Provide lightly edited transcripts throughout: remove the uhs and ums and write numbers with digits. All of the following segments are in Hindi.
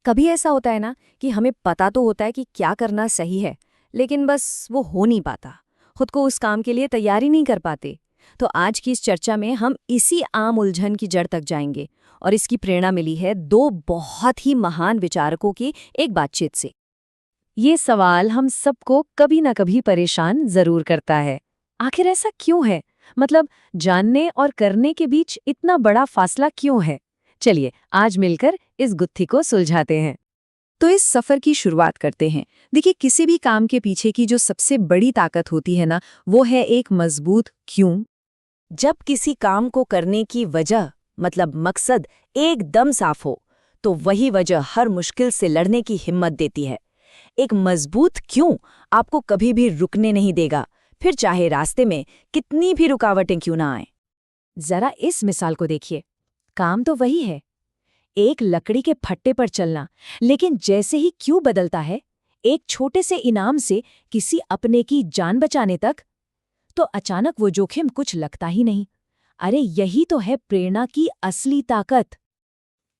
कभी ऐसा होता है ना कि हमें पता तो होता है कि क्या करना सही है, लेकिन बस वो हो नहीं पाता। खुद को उस काम के लिए तैयार ही नहीं कर पाते। तो आज की इस चर्चा में हम इसी आम उलझन की जड़ तक जाएंगे और इसकी प्रेरणा मिली है दो बहुत ही महान विचारकों की एक बातचीत से। ये सवाल हम सबको कभी ना कभी परेशान जरूर करता है। आखिर ऐसा क्यों है? मतलब जानने और करने के बीच इतना बड़ा फासला क्यों है? चलिए आज मिलकर इस गुत्थी को सुलझाते हैं। तो इस सफर की शुरुआत करते हैं। देखिए, किसी भी काम के पीछे की जो सबसे बड़ी ताकत होती है ना, वो है एक मजबूत क्यों। जब किसी काम को करने की वजह मतलब मकसद एकदम साफ हो, तो वही वजह हर मुश्किल से लड़ने की हिम्मत देती है। एक मजबूत क्यों आपको कभी भी रुकने नहीं देगा, फिर चाहे रास्ते में कितनी भी रुकावटें क्यों ना आए। जरा इस मिसाल को देखिए। काम तो वही है, एक लकड़ी के फट्टे पर चलना, लेकिन जैसे ही क्यों बदलता है, एक छोटे से इनाम से किसी अपने की जान बचाने तक, तो अचानक वो जोखिम कुछ लगता ही नहीं। अरे यही तो है प्रेरणा की असली ताकत।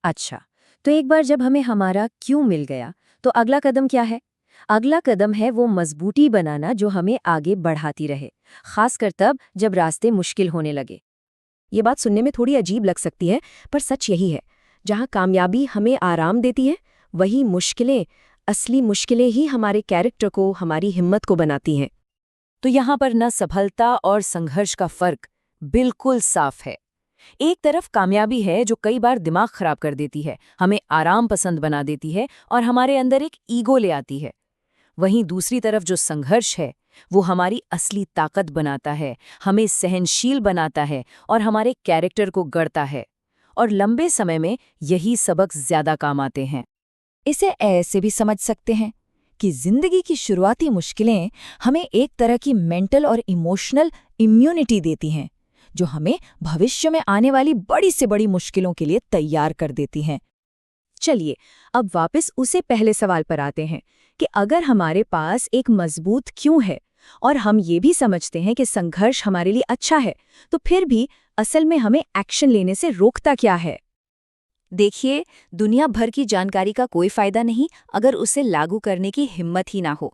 अच्छा, तो एक बार जब हमें हमारा क्यों मिल गया, तो अगला कदम क्या है? अगला कदम है वो मजबूती बनाना जो हमें आगे बढ़ाती रहे, खासकर तब जब रास्ते मुश्किल होने लगे। ये बात सुनने में थोड़ी अजीब लग सकती है, पर सच यही है। जहाँ कामयाबी हमें आराम देती है, वही मुश्किलें, असली मुश्किलें ही हमारे कैरेक्टर को, हमारी हिम्मत को बनाती हैं। तो यहाँ पर न सफलता और संघर्ष का फर्क बिल्कुल साफ है। एक तरफ कामयाबी है जो कई बार दिमाग खराब कर देती है, हमें आराम पसंद बना देती है और हमारे अंदर एक ईगो ले आती है। वहीं दूसरी तरफ जो संघर्ष है, वो हमारी असली ताकत बनाता है, हमें सहनशील बनाता है और हमारे कैरेक्टर को गढ़ता है। और लंबे समय में यही सबक ज्यादा काम आते हैं। इसे ऐसे भी समझ सकते हैं कि जिंदगी की शुरुआती मुश्किलें हमें एक तरह की मेंटल और इमोशनल इम्यूनिटी देती हैं, जो हमें भविष्य में आने वाली बड़ी से बड़ी मुश्किलों के लिए तैयार कर देती हैं। चलिए अब वापस उसे पहले सवाल पर आते हैं कि अगर हमारे पास एक मजबूत क्यों है और हम ये भी समझते हैं कि संघर्ष हमारे लिए अच्छा है, तो फिर भी असल में हमें एक्शन लेने से रोकता क्या है? देखिए, दुनिया भर की जानकारी का कोई फायदा नहीं अगर उसे लागू करने की हिम्मत ही ना हो।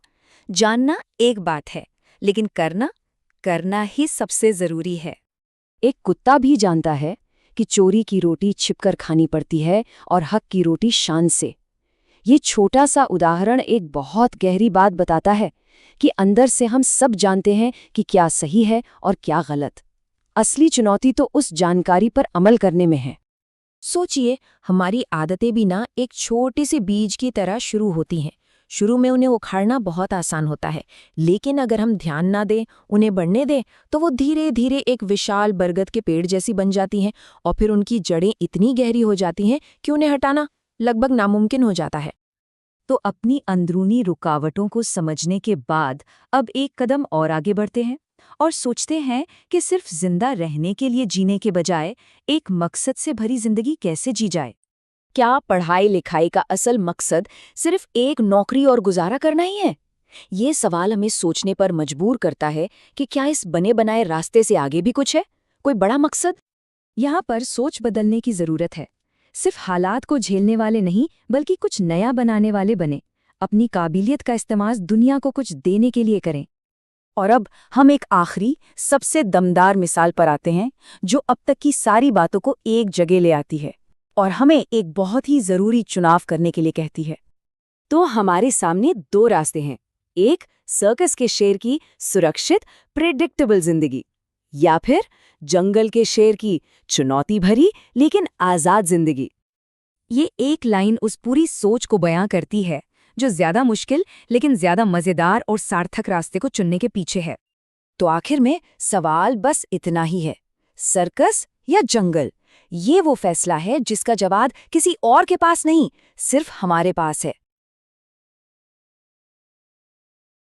जानना एक बात है, लेकिन करना ही सबसे जरूरी है। एक कुत्ता भी जानता है कि चोरी की रोटी छिपकर खानी पड़ती है और हक की रोटी शान से। ये छोटा सा उदाहरण एक बहुत गहरी बात बताता है कि अंदर से हम सब जानते हैं कि क्या सही है और क्या गलत। असली चुनौती तो उस जानकारी पर अमल करने में है। सोचिए, हमारी आदतें भी ना एक छोटे से बीज की तरह शुरू होती हैं। शुरू में उन्हें उखाड़ना बहुत आसान होता है, लेकिन अगर हम ध्यान ना दें, उन्हें बढ़ने दें, तो वो धीरे धीरे एक विशाल बरगद के पेड़ जैसी बन जाती हैं और फिर उनकी जड़ें इतनी गहरी हो जाती हैं कि उन्हें हटाना लगभग नामुमकिन हो जाता है। तो अपनी अंदरूनी रुकावटों को समझने के बाद अब एक कदम और आगे बढ़ते हैं और सोचते हैं कि सिर्फ जिंदा रहने के लिए जीने के बजाय एक मकसद से भरी जिंदगी कैसे जी जाए। क्या पढ़ाई लिखाई का असल मकसद सिर्फ एक नौकरी और गुजारा करना ही है? ये सवाल हमें सोचने पर मजबूर करता है कि क्या इस बने बनाए रास्ते से आगे भी कुछ है, कोई बड़ा मकसद? यहाँ पर सोच बदलने की जरूरत है। सिर्फ हालात को झेलने वाले नहीं, बल्कि कुछ नया बनाने वाले बने। अपनी काबिलियत का इस्तेमाल दुनिया को कुछ देने के लिए करें। और अब हम एक आखिरी सबसे दमदार मिसाल पर आते हैं, जो अब तक की सारी बातों को एक जगह ले आती है और हमें एक बहुत ही जरूरी चुनाव करने के लिए कहती है। तो हमारे सामने दो रास्ते हैं, एक सर्कस के शेर की सुरक्षित प्रेडिक्टेबल जिंदगी, या फिर जंगल के शेर की चुनौती भरी लेकिन आजाद जिंदगी। ये एक लाइन उस पूरी सोच को बयां करती है जो ज्यादा मुश्किल लेकिन ज्यादा मजेदार और सार्थक रास्ते को चुनने के पीछे है। तो आखिर में सवाल बस इतना ही है, सर्कस या जंगल? ये वो फैसला है जिसका जवाब किसी और के पास नहीं, सिर्फ हमारे पास है।